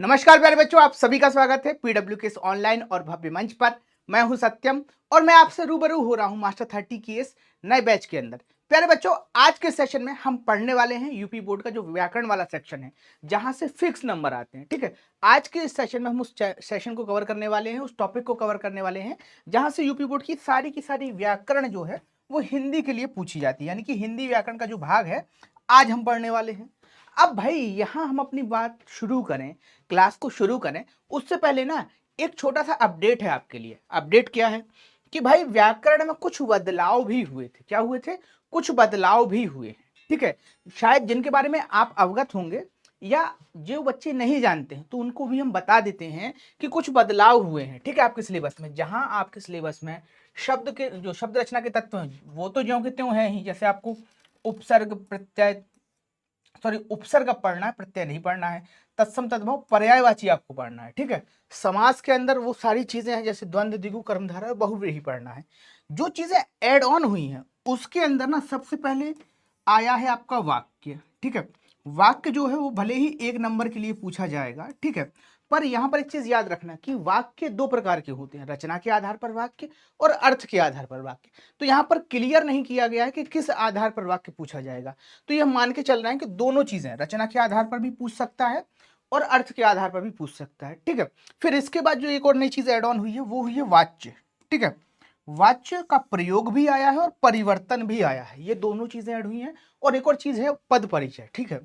नमस्कार प्यारे बच्चों, आप सभी का स्वागत है पीडब्ल्यू के इस ऑनलाइन और भव्य मंच पर। मैं हूं सत्यम और मैं आपसे रूबरू हो रहा हूं मास्टर 30 की इस नए बैच के अंदर। प्यारे बच्चों, आज के सेशन में हम पढ़ने वाले हैं यूपी बोर्ड का जो व्याकरण वाला सेक्शन है, जहां से फिक्स नंबर आते हैं। ठीक है, आज के इस सेशन में हम उस सेशन को कवर करने वाले हैं, उस टॉपिक को कवर करने वाले हैं जहां से यूपी बोर्ड की सारी व्याकरण जो है वो हिंदी के लिए पूछी जाती है, यानी कि हिंदी व्याकरण का जो भाग है आज हम पढ़ने वाले हैं। अब भाई यहां हम अपनी बात शुरू करें, क्लास को शुरू करें, उससे पहले ना एक छोटा सा अपडेट है आपके लिए। अपडेट क्या है कि भाई व्याकरण में कुछ बदलाव भी हुए थे। क्या हुए थे? कुछ बदलाव भी हुए हैं। ठीक है, शायद जिनके बारे में आप अवगत होंगे या जो बच्चे नहीं जानते हैं तो उनको भी हम बता देते हैं कि कुछ बदलाव हुए हैं। ठीक है, आपके सिलेबस में, जहां आपके सिलेबस में शब्द के जो शब्द रचना के तत्व हैं वो तो ज्यों के त्यों हैं ही। जैसे आपको उपसर्ग प्रत्यय उपसर्ग पढ़ना है, प्रत्यय नहीं पढ़ना है। तत्सम तद्भव पर्यायवाची आपको पढ़ना है। ठीक है, समास के अंदर वो सारी चीजें हैं जैसे द्वंद्व, द्विगु, कर्मधारय, बहुव्रीहि पढ़ना है। जो चीजें ऐड ऑन हुई हैं उसके अंदर ना सबसे पहले आया है आपका वाक्य। ठीक है, वाक्य जो है वो भले ही एक नंबर के लिए पूछा जाएगा। ठीक है, पर यहां पर एक चीज याद रखना कि वाक्य दो प्रकार के होते हैं, रचना के आधार पर वाक्य और अर्थ के आधार पर वाक्य। तो यहां पर क्लियर नहीं किया गया है कि किस आधार पर वाक्य पूछा जाएगा। तो यह मान के चल रहे हैं कि दोनों चीजें, रचना के आधार पर भी पूछ सकता है और अर्थ के आधार पर भी पूछ सकता है। ठीक है, फिर इसके बाद जो एक और नई चीज एड ऑन हुई है वो हुई है वाच्य। ठीक है, वाच्य का प्रयोग भी आया है और परिवर्तन भी आया है, ये दोनों चीजें ऐड हुई हैं। और एक और चीज है पद परिचय। ठीक है,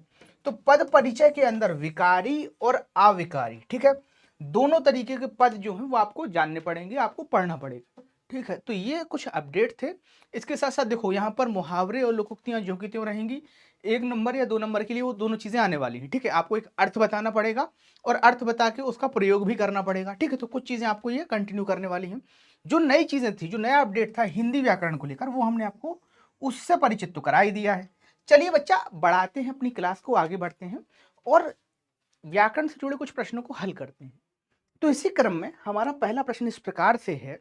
तो पद परिचय के अंदर विकारी और अविकारी, ठीक है, दोनों तरीके के पद जो हैं वो आपको जानने पड़ेंगे, आपको पढ़ना पड़ेगा। ठीक है, तो ये कुछ अपडेट थे। इसके साथ साथ देखो यहाँ पर मुहावरे और लोकोक्तियां ज्यों की त्यों रहेंगी। एक नंबर या दो नंबर के लिए वो दोनों चीजें आने वाली हैं। ठीक है, आपको एक अर्थ बताना पड़ेगा और अर्थ बता के उसका प्रयोग भी करना पड़ेगा। ठीक है, तो कुछ चीजें आपको ये कंटिन्यू करने वाली हैं। जो नई चीजें थी, जो नया अपडेट था हिंदी व्याकरण को लेकर, वो हमने आपको उससे परिचित तो करा ही दिया है। चलिए बच्चा, बढ़ाते हैं अपनी क्लास को, आगे बढ़ते हैं और व्याकरण से जुड़े कुछ प्रश्नों को हल करते हैं। तो इसी क्रम में हमारा पहला प्रश्न इस प्रकार से है,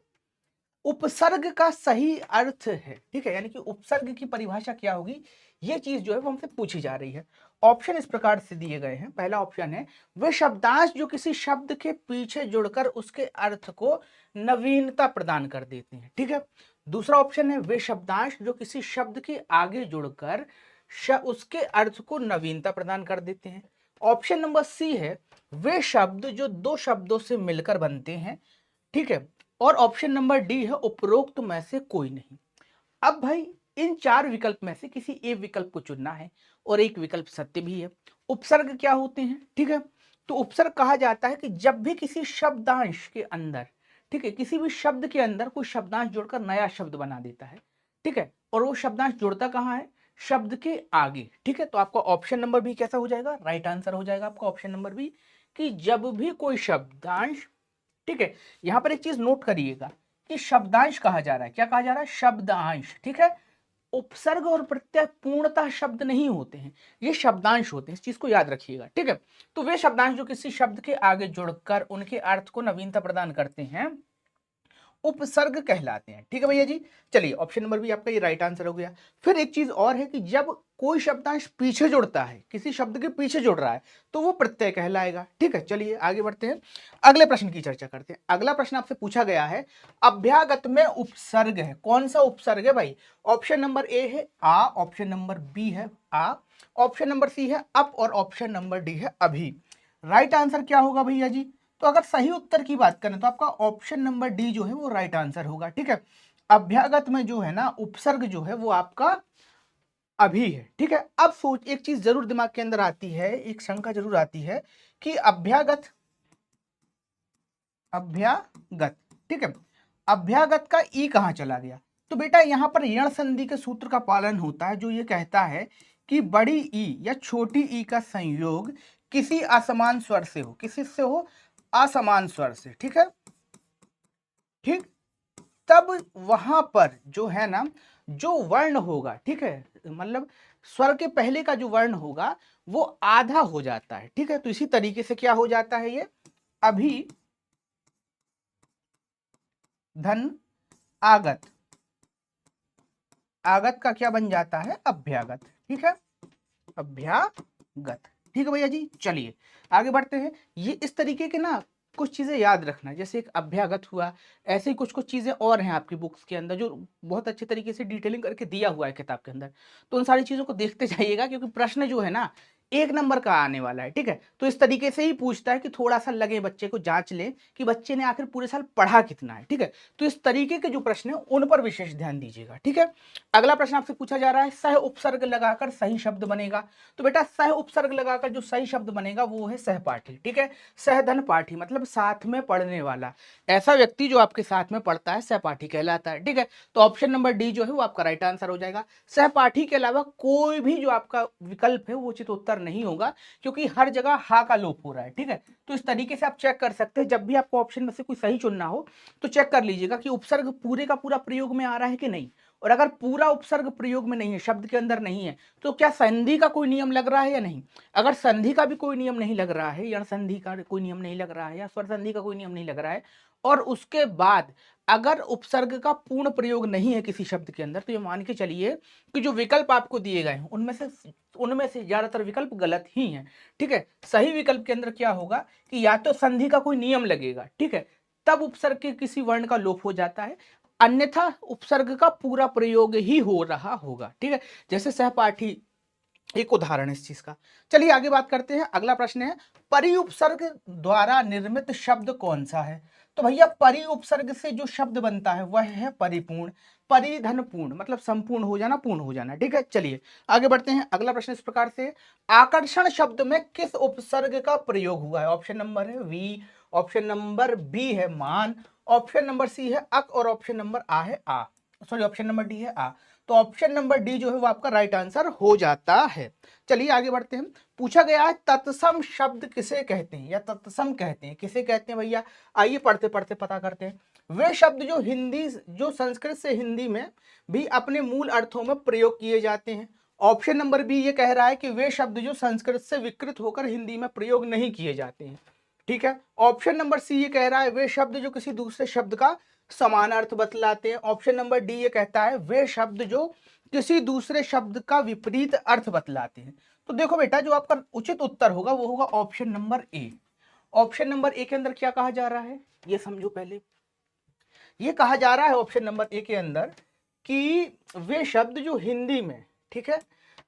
उपसर्ग का सही अर्थ है। ठीक है, यानी कि उपसर्ग की परिभाषा क्या होगी, ये चीज जो है वो हमसे पूछी जा रही है। ऑप्शन इस प्रकार से दिए गए हैं। पहला ऑप्शन है वे शब्दांश जो किसी शब्द के पीछे जुड़कर उसके अर्थ को नवीनता प्रदान कर देते हैं। ठीक है, दूसरा ऑप्शन है वे शब्दांश जो किसी शब्द के आगे जुड़कर उसके अर्थ को नवीनता प्रदान कर देते हैं। ऑप्शन नंबर सी है वे शब्द जो दो शब्दों से मिलकर बनते हैं। ठीक है, और ऑप्शन नंबर डी है उपरोक्त में से कोई नहीं। अब भाई इन चार विकल्प में से किसी एक विकल्प को चुनना है और एक विकल्प सत्य भी है। उपसर्ग क्या होते हैं? ठीक है, तो उपसर्ग कहा जाता है कि जब भी किसी शब्दांश के अंदर, ठीक है, किसी भी शब्द के अंदर कोई शब्दांश जोड़कर नया शब्द बना देता है। ठीक है, और वो शब्दांश जुड़ता कहाँ है? शब्द के आगे। ठीक है, तो आपका ऑप्शन नंबर बी कैसा हो जाएगा? राइट आंसर हो जाएगा आपका ऑप्शन नंबर बी, कि जब भी कोई शब्दांश, ठीक है, यहां पर एक चीज नोट करिएगा कि शब्दांश कहा जा रहा है। क्या कहा जा रहा है? शब्दांश। ठीक है, उपसर्ग और प्रत्यय पूर्णतः शब्द नहीं होते हैं, ये शब्दांश होते हैं, इस चीज को याद रखिएगा। ठीक है, तो वे शब्दांश जो किसी शब्द के आगे जुड़कर उनके अर्थ को नवीनता प्रदान करते हैं उपसर्ग कहलाते हैं। ठीक है भैया जी, चलिए ऑप्शन नंबर भी आपका ये राइट आंसर हो गया। फिर एक चीज और है कि जब कोई शब्दांश पीछे जुड़ता है, किसी शब्द के पीछे जुड़ रहा है, तो वो प्रत्यय कहलाएगा। ठीक है, चलिए आगे बढ़ते हैं, अगले प्रश्न की चर्चा करते हैं। अगला प्रश्न आपसे पूछा गया है, अभ्यागत में उपसर्ग है, कौन सा उपसर्ग है भाई? ऑप्शन नंबर ए है आ, ऑप्शन नंबर बी है आ, ऑप्शन नंबर सी है अप और ऑप्शन नंबर डी है अभी। राइट आंसर क्या होगा भैया जी? तो अगर सही उत्तर की बात करें तो आपका ऑप्शन नंबर डी जो है वो राइट आंसर होगा। ठीक है, अभ्यागत में जो है ना उपसर्ग जो है वो आपका अभी है। ठीक है, अब सोच, एक चीज जरूर दिमाग के अंदर आती है, एक शंका जरूर आती है कि अभ्यागत, अभ्यागत, ठीक है, अभ्यागत का ई कहां चला गया? तो बेटा यहां पर यण संधि के सूत्र का पालन होता है जो ये कहता है कि बड़ी ई या छोटी ई का संयोग किसी असमान स्वर से हो, किसी से हो? असमान स्वर से। ठीक है, ठीक, तब वहां पर जो है ना, जो वर्ण होगा, ठीक है, मतलब स्वर के पहले का जो वर्ण होगा वो आधा हो जाता है। ठीक है, तो इसी तरीके से क्या हो जाता है ये अभी धन आगत, आगत का क्या बन जाता है? अभ्यागत। ठीक है, अभ्यागत। ठीक है भैया जी। चलिए आगे बढ़ते हैं। ये इस तरीके के ना कुछ चीजें याद रखना, जैसे एक अभ्यागत हुआ, ऐसे ही कुछ कुछ चीजें और हैं आपकी बुक्स के अंदर जो बहुत अच्छे तरीके से डिटेलिंग करके दिया हुआ है किताब के अंदर। तो उन सारी चीजों को देखते जाइएगा, क्योंकि प्रश्न जो है ना एक नंबर का आने वाला है। ठीक है, तो इस तरीके से ही पूछता है कि थोड़ा सा लगे बच्चे को, जांच ले कि बच्चे ने आखिर पूरे साल पढ़ा कितना है। ठीक है, तो इस तरीके के जो प्रश्न है उन पर विशेष ध्यान दीजिएगा। ठीक है, अगला प्रश्न आपसे पूछा जा रहा है, सह उपसर्ग लगाकर सही शब्द बनेगा। तो बेटा सह उपसर्ग लगाकर जो सही शब्द बनेगा वो है सहपाठी। ठीक है, सहधन पाठी मतलब साथ में पढ़ने वाला, ऐसा व्यक्ति जो आपके साथ में पढ़ता है सहपाठी कहलाता है। ठीक है, तो ऑप्शन नंबर डी जो है वो आपका राइट आंसर हो जाएगा। सहपाठी के अलावा कोई भी जो आपका विकल्प है वो उचित उत्तर नहीं होगा, क्योंकि हर जगह हा का लोप हो रहा है। ठीक है, तो इस तरीके से आप चेक कर सकते हैं, जब भी आपको ऑप्शन में से कोई सही चुनना हो तो चेक कर लीजिएगा कि उपसर्ग पूरे का पूरा प्रयोग में आ रहा है कि नहीं। और अगर पूरा उपसर्ग प्रयोग में नहीं है, शब्द के अंदर नहीं है, तो क्या संधि का कोई नियम लग रहा है या नहीं। अगर संधि का भी कोई नियम नहीं लग रहा है, या संधि का कोई नियम नहीं लग रहा है, या स्वर संधि का कोई नियम नहीं लग रहा है, और उसके बाद अगर उपसर्ग का पूर्ण प्रयोग नहीं है किसी शब्द के अंदर, तो ये मान के चलिए कि जो विकल्प आपको दिए गए हैं उनमें से ज्यादातर विकल्प गलत ही हैं। ठीक है, सही विकल्प के अंदर क्या होगा कि या तो संधि का कोई नियम लगेगा, ठीक है, तब उपसर्ग के किसी वर्ण का लोप हो जाता है, अन्यथा उपसर्ग का पूरा प्रयोग ही हो रहा होगा। ठीक है, जैसे सहपाठी एक उदाहरण है इस चीज का। चलिए आगे बात करते हैं। अगला प्रश्न है, परि उपसर्ग द्वारा निर्मित शब्द कौन सा है। तो भैया परि उपसर्ग से जो शब्द बनता है वह है परिपूर्ण। परिधन पूर्ण मतलब संपूर्ण हो जाना, पूर्ण हो जाना। ठीक है, चलिए आगे बढ़ते हैं। अगला प्रश्न इस प्रकार से, आकर्षण शब्द में किस उपसर्ग का प्रयोग हुआ है। ऑप्शन नंबर है वी, ऑप्शन नंबर बी है मान, ऑप्शन नंबर सी है अक, और ऑप्शन नंबर आ है आ, सॉरी ऑप्शन नंबर डी है आ। तो ऑप्शन नंबर डी जो है वो आपका राइट आंसर हो जाता है। चलिए आगे बढ़ते हैं। पूछा गया है तत्सम शब्द किसे कहते हैं, या तत्सम कहते हैं किसे कहते हैं भैया। आइए पढ़ते पढ़ते पता करते हैं। वे शब्द जो संस्कृत से हिंदी में भी अपने मूल अर्थों में प्रयोग किए जाते हैं। ऑप्शन नंबर बी ये कह रहा है कि वे शब्द जो संस्कृत से विकृत होकर हिंदी में प्रयोग नहीं किए जाते हैं। ठीक है, ऑप्शन नंबर सी ये कह रहा है वे शब्द जो किसी दूसरे शब्द का समान अर्थ बतलाते हैं। ऑप्शन नंबर डी ये कहता है वे शब्द जो किसी दूसरे शब्द का विपरीत अर्थ बतलाते हैं। तो देखो बेटा, जो आपका उचित उत्तर होगा वो होगा option number A. Option number A के अंदर क्या कहा जा रहा है ये समझो पहले। ये कहा जा रहा है ऑप्शन नंबर ए के अंदर कि वे शब्द जो हिंदी में, ठीक है,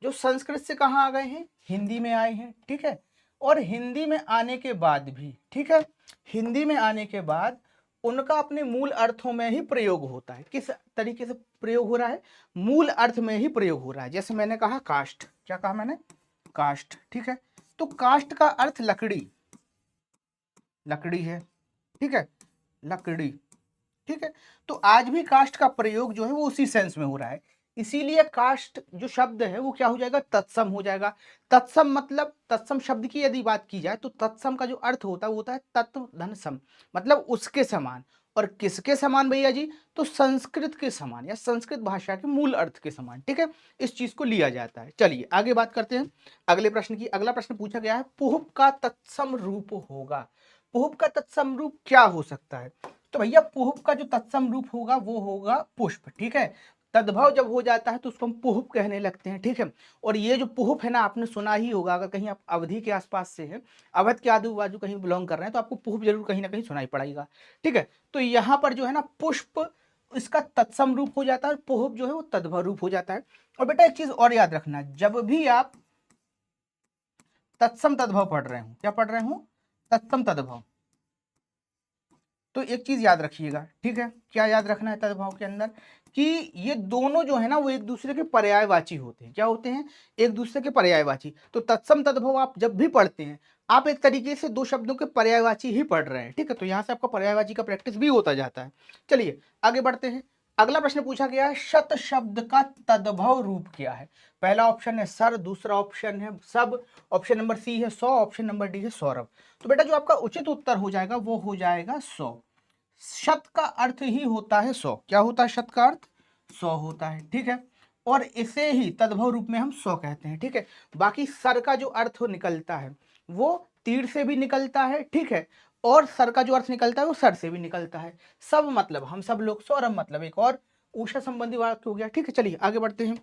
जो संस्कृत से कहाँ आ गए हैं, हिंदी में आए हैं। ठीक है, और हिंदी में आने के बाद भी, ठीक है, हिंदी में आने के बाद उनका अपने मूल अर्थों में ही प्रयोग होता है। किस तरीके से प्रयोग हो रहा है, मूल अर्थ में ही प्रयोग हो रहा है। जैसे मैंने कहा काष्ठ, क्या कहा मैंने, काष्ठ। ठीक है, तो काष्ठ का अर्थ लकड़ी, लकड़ी है। ठीक है, लकड़ी। ठीक है, तो आज भी काष्ठ का प्रयोग जो है वो उसी सेंस में हो रहा है। इसीलिए काष्ठ जो शब्द है वो क्या हो जाएगा, तत्सम हो जाएगा। तत्सम मतलब, तत्सम शब्द की यदि बात की जाए तो तत्सम का जो अर्थ होता है वो होता है तत्व धन सम, मतलब उसके समान। और किसके समान भैया जी, तो संस्कृत के समान, या संस्कृत भाषा के मूल अर्थ के समान। ठीक है, इस चीज को लिया जाता है। चलिए आगे बात करते हैं अगले प्रश्न की। अगला प्रश्न पूछा गया है, पुहुप का तत्सम रूप होगा। पुहुप का तत्सम रूप क्या हो सकता है। तो भैया पुहुप का जो तत्सम रूप होगा वो होगा पुष्प। ठीक है, तद्भव जब हो जाता है तो उसको हम पुहुप कहने लगते हैं। ठीक है, और ये जो पुहुप है ना, आपने सुना ही होगा, अगर कहीं आप अवधि के आसपास से हैं, अवध के आजू बाजू कहीं बिलोंग कर रहे हैं, तो आपको पुहुप जरूर कहीं ना कहीं सुनाई पड़ेगा। ठीक है, तो यहाँ पर जो है ना पुष्प इसका तत्सम रूप हो जाता है, पुहुप जो है वो तद्भव रूप हो जाता है। और बेटा एक चीज और याद रखना, जब भी आप तत्सम तद्भव पढ़ रहे हो, क्या पढ़ रहे हो, तत्सम तद्भव, तो एक चीज याद रखिएगा। ठीक है, क्या याद रखना है तद्भव के अंदर, कि ये दोनों जो है ना वो एक दूसरे के पर्यायवाची होते हैं। क्या होते हैं, एक दूसरे के पर्यायवाची। तो तत्सम तद्भव आप जब भी पढ़ते हैं, आप एक तरीके से दो शब्दों के पर्यायवाची ही पढ़ रहे हैं। ठीक है, तो यहां से आपका पर्यायवाची का प्रैक्टिस भी होता जाता है। चलिए आगे बढ़ते हैं। अगला प्रश्न पूछा गया है, शत शब्द का तद्भव रूप क्या है। पहला ऑप्शन है सर, दूसरा ऑप्शन है सब, ऑप्शन नंबर सी है सौ, ऑप्शन नंबर डी है सौरभ। तो बेटा जो आपका उचित उत्तर हो जाएगा वो हो जाएगा 100। शत का अर्थ ही होता है 100। क्या होता है शत का अर्थ, 100 होता है। ठीक है, और इसे ही तद्भव रूप में हम 100 कहते हैं। ठीक है, बाकी सर का जो अर्थ निकलता है वो तीर से भी निकलता है। ठीक है, और सर का जो अर्थ निकलता है वो सर से भी निकलता है। सब मतलब हम सब लोग, सौरभ मतलब एक और ऊषा संबंधी वाक्य हो गया। ठीक है, चलिए आगे बढ़ते हैं।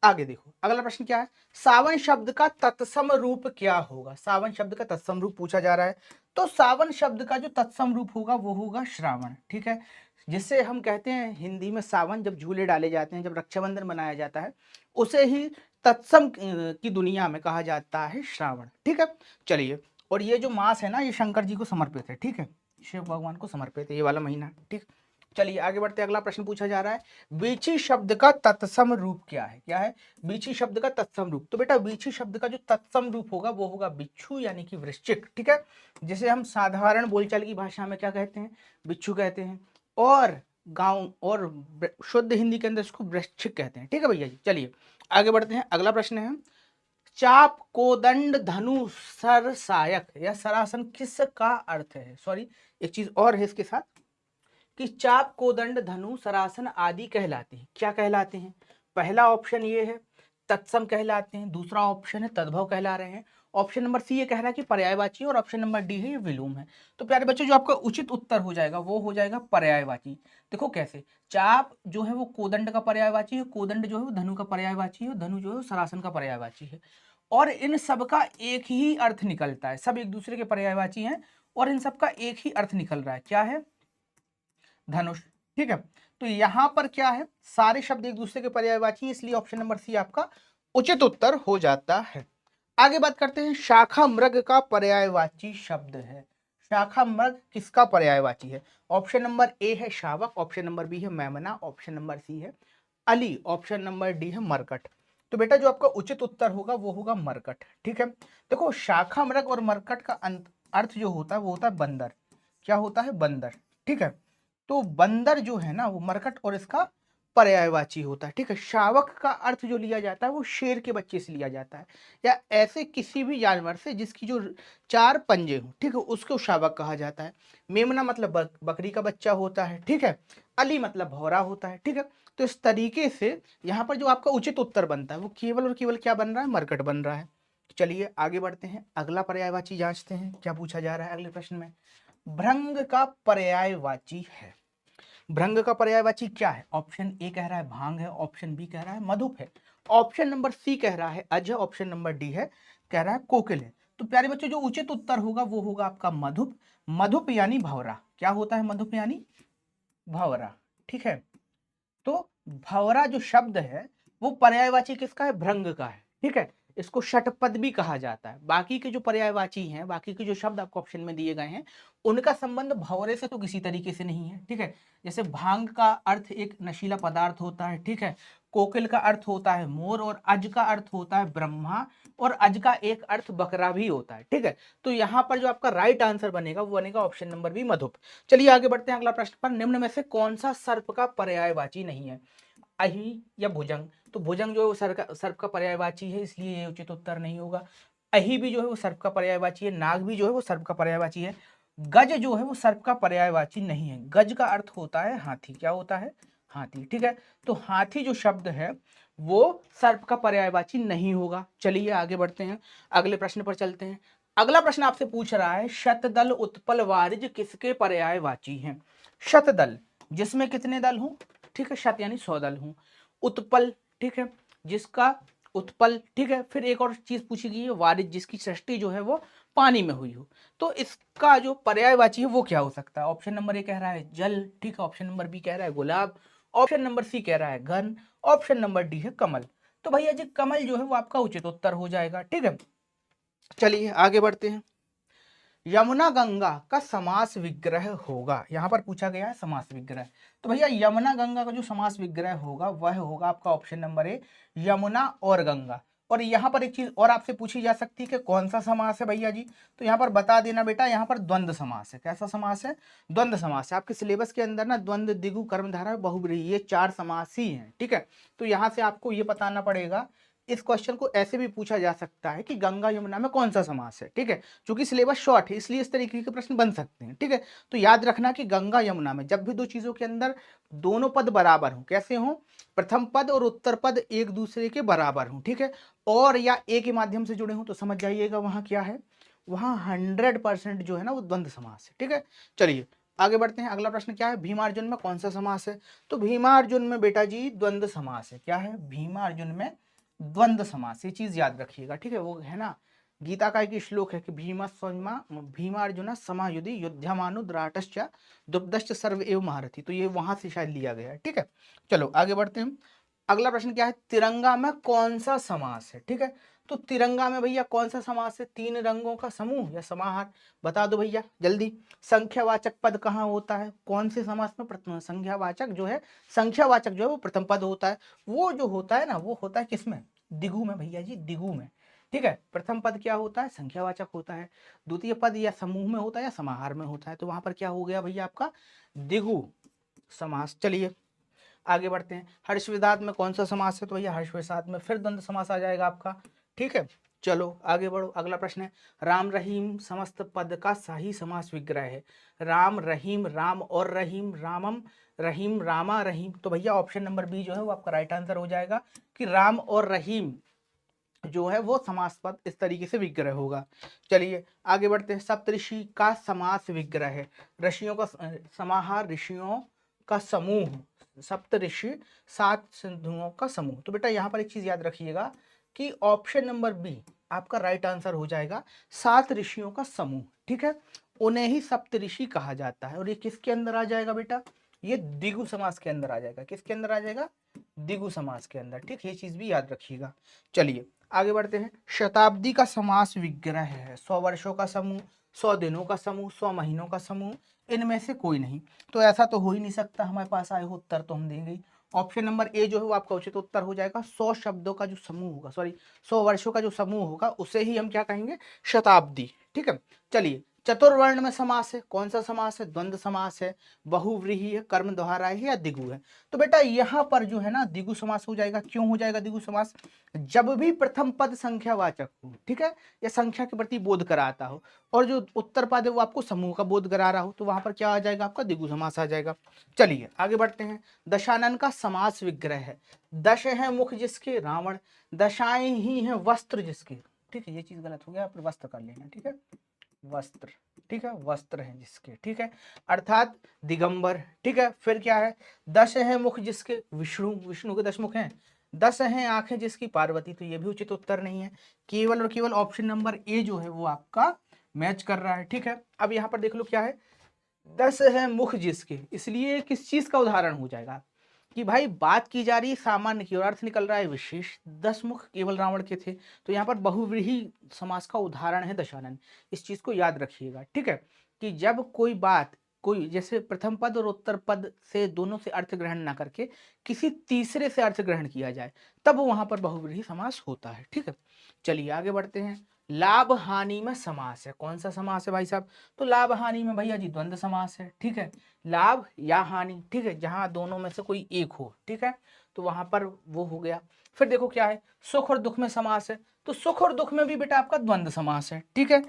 आगे देखो अगला प्रश्न क्या है, सावन शब्द का तत्सम रूप क्या होगा। सावन शब्द का तत्सम रूप पूछा जा रहा है। तो सावन शब्द का जो तत्सम रूप होगा वो होगा श्रावण, ठीक है। जिससे हम कहते हैं हिंदी में सावन, जब झूले डाले जाते हैं, जब रक्षाबंधन मनाया जाता है, उसे ही तत्सम की दुनिया में कहा जाता है श्रावण, ठीक है। चलिए, और ये जो मास है ना, ये शंकर जी को समर्पित है, ठीक है, शिव भगवान को समर्पित है ये वाला महीना, ठीक। चलिए आगे बढ़ते, अगला प्रश्न पूछा जा रहा है, बीची शब्द का तत्सम रूप क्या है। क्या है बीची शब्द का तत्सम रूप। तो बेटा बीची शब्द का जो तत्सम रूप होगा वो होगा बिच्छू यानी कि वृश्चिक, ठीक है। जिसे हम साधारण बोलचाल की भाषा में क्या कहते हैं, बिच्छू कहते हैं, और गांव और शुद्ध हिंदी के अंदर इसको वृश्चिक कहते हैं, ठीक है भैया जी। चलिए आगे बढ़ते हैं, अगला प्रश्न है, चाप कोदंड धनु सर सायक या सरासन किसका अर्थ है। सॉरी, एक चीज और है इसके साथ, कि चाप कोदंड धनु सरासन आदि कहलाते हैं। क्या कहलाते हैं, पहला ऑप्शन ये है तत्सम कहलाते हैं, दूसरा ऑप्शन है तद्भव कहला रहे हैं, ऑप्शन नंबर सी ये कह रहा है कि पर्यायवाची, और ऑप्शन नंबर डी है ये विलोम है। तो प्यारे बच्चों, जो आपका उचित उत्तर हो जाएगा वो हो जाएगा पर्यायवाची। देखो कैसे, चाप जो है वो कोदंड का पर्यायवाची है, कोदंड जो है वो धनु का पर्यायवाची है, धनु जो है वो सरासन का पर्यायवाची है, और इन सब का एक ही अर्थ निकलता है। सब एक दूसरे के पर्यायवाची हैं और इन सब का एक ही अर्थ निकल रहा है, क्या है, धनुष, ठीक है। तो यहां पर क्या है, सारे शब्द एक दूसरे के पर्यायवाची, इसलिए ऑप्शन नंबर सी आपका उचित उत्तर हो जाता है। आगे बात करते हैं, शाखा मृग का पर्यायवाची शब्द है। शाखा मृग किसका पर्यायवाची है। ऑप्शन नंबर ए है शावक, ऑप्शन नंबर बी है मेमना, ऑप्शन नंबर सी है अली, ऑप्शन नंबर डी है मरकट। तो बेटा जो आपका उचित उत्तर होगा वो होगा मरकट, ठीक है। देखो शाखा मृग और मरकट का अर्थ जो होता है वो होता है बंदर। क्या होता है, बंदर, ठीक है। तो बंदर जो है ना वो मरकट और इसका पर्यायवाची होता है, ठीक है। शावक का अर्थ जो लिया जाता है वो शेर के बच्चे से लिया जाता है, या ऐसे किसी भी जानवर से जिसकी जो 4 पंजे हो, ठीक है, उसको शावक कहा जाता है। मेमना मतलब बकरी का बच्चा होता है, ठीक है। अली मतलब भौरा होता है, ठीक है। तो इस तरीके से यहाँ पर जो आपका उचित उत्तर बनता है वो केवल और केवल क्या बन रहा है, मरकट बन रहा है। चलिए आगे बढ़ते हैं, अगला पर्यायवाची जांचते हैं क्या पूछा जा रहा है अगले प्रश्न में। भृंग का पर्यायवाची है। भृंग का पर्यायवाची क्या है, ऑप्शन ए कह रहा है भांग है, ऑप्शन बी कह रहा है मधुप है, ऑप्शन नंबर सी कह रहा है अज है, ऑप्शन नंबर डी है कह रहा है कोकिल है। तो प्यारे बच्चों जो उचित उत्तर होगा वो होगा आपका मधुप। मधुप यानी भंवरा। क्या होता है मधुप यानी भंवरा, ठीक है। तो भंवरा जो शब्द है वो पर्यायवाची किसका है, भृंग का है, ठीक है। इसको षटपद भी कहा जाता है। बाकी के जो पर्यायवाची हैं, बाकी के जो शब्द आपको ऑप्शन में दिए गए हैं, उनका संबंध भंवरे से तो किसी तरीके से नहीं है, ठीक है। जैसे भांग का अर्थ एक नशीला पदार्थ होता है, ठीक है। कोकिल का अर्थ होता है मोर, और अज का अर्थ होता है ब्रह्मा, और अज का एक अर्थ बकरा भी होता है, ठीक है। तो यहाँ पर जो आपका राइट आंसर बनेगा वो बनेगा ऑप्शन नंबर बी मधुप। चलिए आगे बढ़ते हैं, अगला प्रश्न पर, निम्न में से कौन सा सर्प का पर्यायवाची नहीं है, अहि या भुजंग। तो भुजंग जो है वो सर्प का पर्यायवाची है, इसलिए ये उचित उत्तर नहीं होगा। अहि भी जो है वो सर्प का पर्यायवाची है, नाग भी जो है वो सर्प का पर्यायवाची है। गज जो है वो सर्प का पर्यायवाची नहीं है। गज का अर्थ होता है हाथी। क्या होता है, हाथी, ठीक है। तो हाथी जो शब्द है वो सर्प का पर्यायवाची नहीं होगा। चलिए आगे बढ़ते हैं, अगले प्रश्न पर चलते हैं। अगला प्रश्न आपसे पूछ रहा है, शतदल उत्पल वारिज किसके पर्यायवाची हैं। शतदल जिसमें कितने दल हों, ठीक है, शत यानी 100 दल हों। उत्पल, ठीक है, जिसका उत्पल, ठीक है। फिर एक और चीज पूछी गई है, वारिज जिसकी सृष्टि जो है वो पानी में हुई हो। तो इसका जो पर्यायवाची है वो क्या हो सकता है। ऑप्शन नंबर ए कह रहा है जल, ठीक है, ऑप्शन नंबर बी कह रहा है गुलाब, ऑप्शन नंबर सी कह रहा है घन, ऑप्शन नंबर डी है कमल। तो भैया जी कमल जो है वो आपका उचित उत्तर हो जाएगा, ठीक है। चलिए आगे बढ़ते हैं, यमुना गंगा का समास विग्रह होगा। यहां पर पूछा गया है समास विग्रह। तो भैया यमुना गंगा का जो समास विग्रह होगा वह होगा आपका ऑप्शन नंबर ए यमुना और गंगा। और यहाँ पर एक चीज और आपसे पूछी जा सकती है कि कौन सा समास है भैया जी। तो यहाँ पर बता देना बेटा, यहाँ पर द्वंद्व समास है। कैसा समास है, द्वंद्व समास है। आपके सिलेबस के अंदर ना द्वंद्व, द्विगु, कर्मधारय, बहुब्रीहि ये 4 समास ही हैं, ठीक है। तो यहाँ से आपको ये बताना पड़ेगा। इस क्वेश्चन को ऐसे भी पूछा जा सकता है कि गंगा यमुना में कौन सा समास है, ठीक है। क्योंकि सिलेबस शॉर्ट है इसलिए इस तरीके के प्रश्न बन सकते हैं, ठीक है। तो याद रखना कि गंगा यमुना में जब भी दो चीजों के अंदर दोनों पद बराबर हों, कैसे हों, प्रथम पद और उत्तर पद एक दूसरे के बराबर हों, ठीक है, और या ए के माध्यम से जुड़े हों, तो समझ जाइएगा वहां क्या है, वहां 100% जो है ना वो द्वंद्व समास है, ठीक है। चलिए आगे बढ़ते हैं, अगला प्रश्न क्या है, भीमार्जुन में कौन सा समास है। तो भीमार्जुन में बेटा जी द्वंद्व समास है। क्या है, भीमार्जुन में द्वंद्व समास, ये चीज याद रखिएगा, ठीक है। वो है ना, गीता का एक श्लोक है कि भीमा अर्जुना समायुधि युध्यमानो द्राटश्च दुग्धश्च सर्व एव महारथी, तो ये वहां से शायद लिया गया है, ठीक है। चलो आगे बढ़ते हैं। अगला प्रश्न क्या है, तिरंगा में कौन सा समास है, ठीक है। तो तिरंगा में भैया कौन सा समास है, तीन रंगों का समूह या समाहार, बता दो भैया जल्दी। संख्यावाचक पद कहाँ होता है, कौन से समास में प्रथम संख्यावाचक जो है, संख्यावाचक जो है वो प्रथम पद होता है। वो जो होता है ना, वो होता है किसमें, दिगु में भैया जी, दिगु में, ठीक है। प्रथम पद क्या होता है, संख्यावाचक होता है। द्वितीय पद या समूह में होता है या समाहार में होता है, तो वहां पर क्या हो गया भैया आपका दिगु समास। चलिए आगे बढ़ते हैं। हर्ष विधात में कौन सा समास है, तो भैया हर्ष विधात में फिर द्वंद्व समास आ जाएगा आपका, ठीक है। चलो आगे बढ़ो, अगला प्रश्न है, राम रहीम समस्त पद का सही समास विग्रह है। राम रहीम, राम और रहीम, रामम रहीम, रामा रहीम, तो भैया ऑप्शन नंबर बी जो है वो आपका राइट आंसर हो जाएगा कि राम और रहीम जो है वो समास पद इस तरीके से विग्रह होगा। चलिए आगे बढ़ते हैं। सप्तऋषि का समास विग्रह है, ऋषियों का समाहार, ऋषियों का समूह, सप्तऋषि सात सिंधुओं का समूह। तो बेटा यहाँ पर एक चीज याद रखिएगा कि ऑप्शन नंबर बी आपका राइट आंसर हो जाएगा, सात ऋषियों का समूह, ठीक है। उन्हें ही सप्तऋषि कहा जाता है, और ये किसके अंदर आ जाएगा बेटा, ये द्विगु समास के अंदर आ जाएगा। किसके अंदर आ जाएगा, द्विगु समास के अंदर, ठीक है। ये चीज भी याद रखिएगा। चलिए आगे बढ़ते हैं। शताब्दी का समास विग्रह है, 100 वर्षों का समूह, 100 दिनों का समूह, 100 महीनों का समूह, इनमें से कोई नहीं। तो ऐसा तो हो ही नहीं सकता, हमारे पास आए हो उत्तर तो हम देंगे ही। ऑप्शन नंबर ए जो है वो आपका उचित उत्तर हो जाएगा। 100 शब्दों का जो समूह होगा, सॉरी 100 वर्षों का जो समूह होगा उसे ही हम क्या कहेंगे, शताब्दी, ठीक है। चलिए चतुर्वर्ण में समास है, कौन सा समास है, द्वंद्व समास है, बहुव्रीहि है, कर्म दोहरा है या दिगु है। तो बेटा यहाँ पर जो है ना दिगु समास हो जाएगा। क्यों हो जाएगा दिगु समास, जब भी प्रथम पद संख्यावाचक हो, ठीक है, या संख्या के प्रति बोध कराता हो, और जो उत्तर पद है वो आपको समूह का बोध करा रहा हो, तो वहां पर क्या आ जाएगा, आपका द्विगु समास आ जाएगा। चलिए आगे बढ़ते हैं। दशानन का समास विग्रह है, दश है मुख जिसके रावण, दशाएं ही हैं वस्त्र जिसके, ठीक है। ये चीज गलत हो गया, आप वस्त्र कर लेना, ठीक है, वस्त्र, ठीक है, वस्त्र है जिसके, ठीक है, अर्थात दिगंबर, ठीक है। फिर क्या है, दश है मुख जिसके विष्णु, विष्णु के 10 मुख हैं, 10 हैं आंखें जिसकी पार्वती, तो ये भी उचित उत्तर नहीं है। केवल और केवल ऑप्शन नंबर ए जो है वो आपका मैच कर रहा है, ठीक है। अब यहाँ पर देख लो क्या है, 10 है मुख जिसके, इसलिए किस चीज का उदाहरण हो जाएगा कि भाई बात की जा रही है सामान्य की और अर्थ निकल रहा है विशेष। 10 मुख केवल रावण के थे, तो यहाँ पर बहुव्रीहि समास का उदाहरण है दशानन। इस चीज को याद रखिएगा, ठीक है, कि जब कोई बात, कोई जैसे प्रथम पद और उत्तर पद से दोनों से अर्थ ग्रहण ना करके किसी तीसरे से अर्थ ग्रहण किया जाए, तब वहां पर बहुव्रीहि समास होता है, ठीक है। चलिए आगे बढ़ते हैं। लाभ हानि में समास है, कौन सा समास है भाई साहब, तो लाभ हानि में भैया जी द्वंद्व समास है, ठीक है। लाभ या हानि, ठीक है, जहां दोनों में से कोई एक हो, ठीक है, तो वहां पर वो हो गया। फिर देखो क्या है, सुख और दुख में समास है, तो सुख और दुख में भी बेटा आपका द्वंद्व समास है, ठीक है।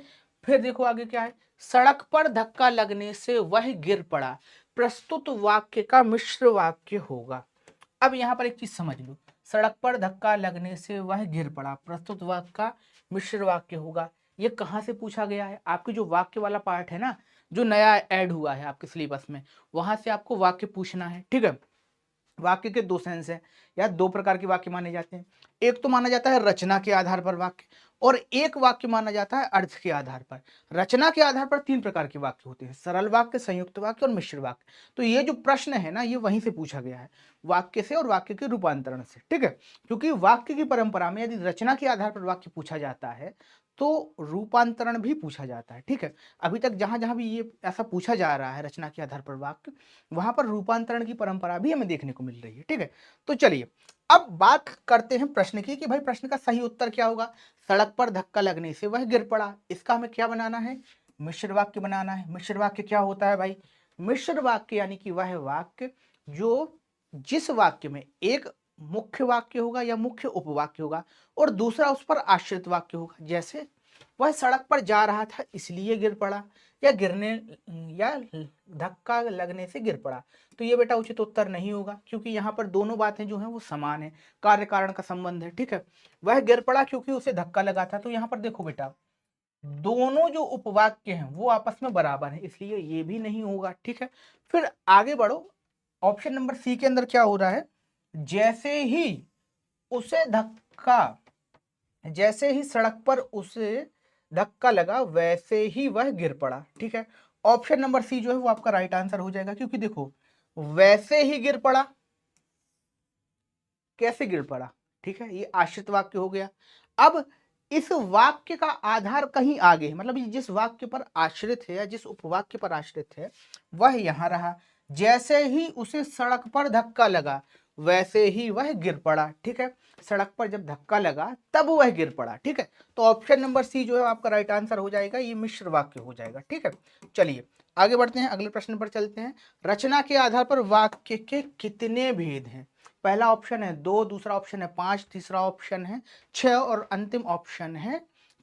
फिर देखो आगे क्या है, सड़क पर धक्का लगने से वह गिर पड़ा, प्रस्तुत वाक्य का मिश्र वाक्य होगा। अब यहाँ पर एक चीज समझ लो, सड़क पर धक्का लगने से वह गिर पड़ा, प्रस्तुत वाक्य का मिश्र वाक्य होगा। ये कहाँ से पूछा गया है, आपके जो वाक्य वाला पार्ट है ना, जो नया ऐड हुआ है आपके सिलेबस में, वहां से आपको वाक्य पूछना है, ठीक है। वाक्य के दो सेंस हैं, या दो प्रकार के वाक्य माने जाते हैं। एक तो माना जाता है रचना के आधार पर वाक्य, और एक वाक्य माना जाता है अर्थ के आधार पर। रचना के आधार पर 3 प्रकार के वाक्य होते हैं, सरल वाक्य, संयुक्त वाक्य और मिश्र वाक्य। तो ये जो प्रश्न है ना, ये वहीं से पूछा गया है, वाक्य से और वाक्य के रूपांतरण से, ठीक है। क्योंकि वाक्य की परंपरा में यदि रचना के आधार पर वाक्य पूछा जाता है तो रूपांतरण भी पूछा जाता है, ठीक है। अभी तक जहां जहां भी ये ऐसा पूछा जा रहा है रचना के आधार पर वाक्य, वहां पर रूपांतरण की परंपरा भी हमें देखने को मिल रही है, ठीक है। तो चलिए अब बात करते हैं प्रश्न की कि भाई प्रश्न का सही उत्तर क्या होगा। सड़क पर धक्का लगने से वह गिर पड़ा, इसका हमें क्या बनाना है, मिश्र वाक्य बनाना है। मिश्र वाक्य क्या होता है भाई, मिश्र वाक्य यानी कि वह वाक्य जो, जिस वाक्य में एक मुख्य वाक्य होगा या मुख्य उपवाक्य होगा और दूसरा उस पर आश्रित वाक्य होगा। जैसे वह सड़क पर जा रहा था इसलिए गिर पड़ा, या गिरने, या धक्का लगने से गिर पड़ा, तो ये बेटा उचित उत्तर नहीं होगा, क्योंकि यहाँ पर दोनों बातें जो हैं वो समान है, कार्य कारण का संबंध है, ठीक है। वह गिर पड़ा क्योंकि उसे धक्का लगा था, तो यहाँ पर देखो बेटा दोनों जो उपवाक्य हैं वो आपस में बराबर है, इसलिए ये भी नहीं होगा, ठीक है। फिर आगे बढ़ो, ऑप्शन नंबर सी के अंदर क्या हो रहा है, जैसे ही उसे धक्का, जैसे ही सड़क पर उसे धक्का लगा वैसे ही वह गिर पड़ा। ठीक है, ऑप्शन नंबर सी जो है वो आपका राइट आंसर हो जाएगा, क्योंकि देखो वैसे ही गिर पड़ा, कैसे गिर पड़ा। ठीक है, ये आश्रित वाक्य हो गया। अब इस वाक्य का आधार कहीं आगे है, मतलब ये जिस वाक्य पर आश्रित है या जिस उपवाक्य पर आश्रित है वह यहां रहा। जैसे ही उसे सड़क पर धक्का लगा वैसे ही वह गिर पड़ा। ठीक है, सड़क पर जब धक्का लगा तब वह गिर पड़ा। ठीक है, तो ऑप्शन नंबर सी जो है आपका राइट आंसर हो जाएगा, ये मिश्र वाक्य हो जाएगा। ठीक है, चलिए आगे बढ़ते हैं, अगले प्रश्न पर चलते हैं। रचना के आधार पर वाक्य के कितने भेद हैं? पहला ऑप्शन है 2, दूसरा ऑप्शन है 5, तीसरा ऑप्शन है 6 और अंतिम ऑप्शन है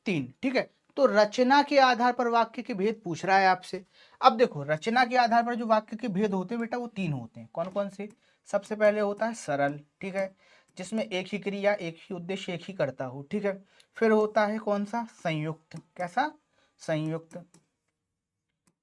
3। ठीक है, तो रचना के आधार पर वाक्य के भेद पूछ रहा है आपसे। अब देखो रचना के आधार पर जो वाक्य के भेद होते हैं बेटा वो 3 होते हैं। कौन कौन से? सबसे पहले होता है सरल, ठीक है, जिसमें एक ही क्रिया, एक ही उद्देश्य, एक ही करता हो। ठीक है, फिर होता है कौन सा? संयुक्त। कैसा? संयुक्त।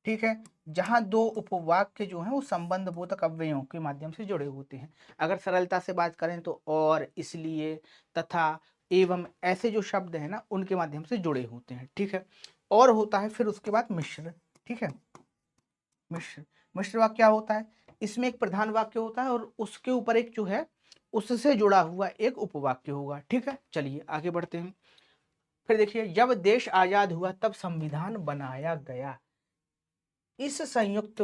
ठीक है, जहां दो उपवाक्य जो हैं वो संबंध बोधक अव्ययों के माध्यम से जुड़े होते हैं। अगर सरलता से बात करें तो और, इसलिए, तथा, एवं ऐसे जो शब्द हैं ना उनके माध्यम से जुड़े होते हैं। ठीक है, और होता है फिर उसके बाद मिश्र। ठीक है, मिश्र, मिश्र वाक्य क्या होता है? इसमें एक प्रधान वाक्य होता है और उसके ऊपर एक जो है उससे जुड़ा हुआ एक उपवाक्य होगा। ठीक है, चलिए आगे बढ़ते हैं। फिर देखिए, जब देश आजाद हुआ तब संविधान बनाया गया। इसे संयुक्त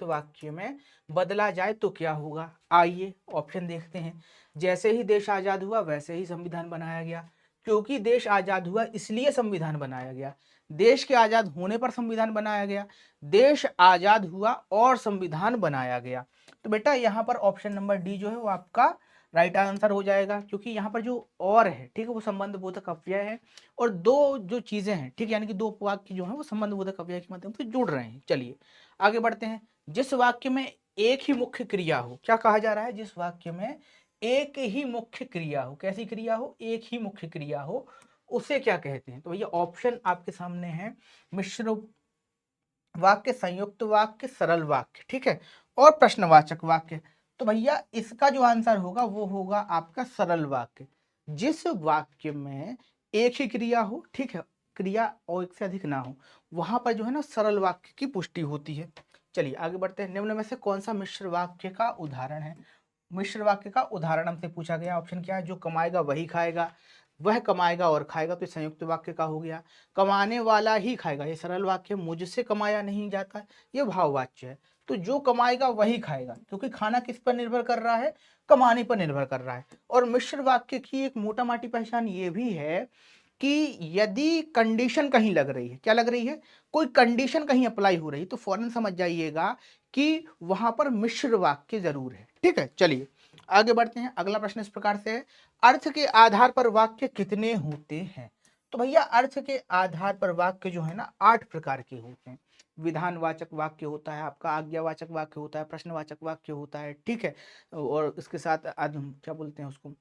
वाक्य में बदला जाए तो क्या होगा? आइए ऑप्शन देखते हैं। जैसे ही देश आजाद हुआ वैसे ही संविधान बनाया गया, क्योंकि देश आजाद हुआ इसलिए संविधान बनाया गया। देश के आजाद होने पर संविधान बनाया गया, देश आजाद हुआ और संविधान बनाया गया। तो बेटा यहाँ पर ऑप्शन नंबर डी जो है वो आपका राइट आंसर हो जाएगा, क्योंकि यहाँ पर जो और है, ठीक है, वो संबंध बोधक अव्यय है और दो जो चीजें हैं, ठीक है, यानी कि दो वाक्य जो है वो संबंध बोधक अव्यय के माध्यम से जुड़ रहे हैं। चलिए आगे बढ़ते हैं। जिस वाक्य में एक ही मुख्य क्रिया हो, क्या कहा जा रहा है? जिस वाक्य में एक ही मुख्य क्रिया हो, कैसी क्रिया हो? एक ही मुख्य क्रिया हो, उसे क्या कहते हैं? तो भैया ऑप्शन आपके सामने है, मिश्र वाक्य, संयुक्त वाक्य, सरल वाक्य, ठीक है, और प्रश्नवाचक वाक्य। तो भैया इसका जो आंसर होगा वो होगा आपका सरल वाक्य। जिस वाक्य में एक ही क्रिया हो, ठीक है, क्रिया और एक से अधिक ना हो, वहां पर जो है ना सरल वाक्य की पुष्टि होती है। चलिए आगे बढ़ते हैं। निम्न में से कौन सा मिश्र वाक्य का उदाहरण है? मिश्र वाक्य का उदाहरण हमसे पूछा गया। ऑप्शन क्या है? जो कमाएगा वही खाएगा, वह कमाएगा और खाएगा, तो संयुक्त वाक्य का हो गया। कमाने वाला ही खाएगा, ये सरल वाक्य। मुझसे कमाया नहीं जाता, ये भाववाच्य है। तो जो कमाएगा वही खाएगा, क्योंकि खाना किस पर निर्भर कर रहा है? कमाने पर निर्भर कर रहा है। और मिश्र वाक्य की एक मोटा माटी पहचान ये भी है कि यदि कंडीशन कहीं लग रही है, क्या लग रही है? कोई कंडीशन कहीं अप्लाई हो रही है, तो फौरन समझ जाइएगा कि वहां पर मिश्र वाक्य जरूर है। ठीक है, चलिए आगे बढ़ते हैं। अगला प्रश्न इस प्रकार से है, अर्थ के आधार पर वाक्य कितने होते हैं? तो भैया अर्थ के आधार पर वाक्य जो है ना 8 प्रकार के होते हैं। विधानवाचक वाक्य होता है आपका, आज्ञावाचक वाक्य होता है, प्रश्नवाचक वाक्य होता है, ठीक है, और इसके साथ क्या बोलते हैं उसको,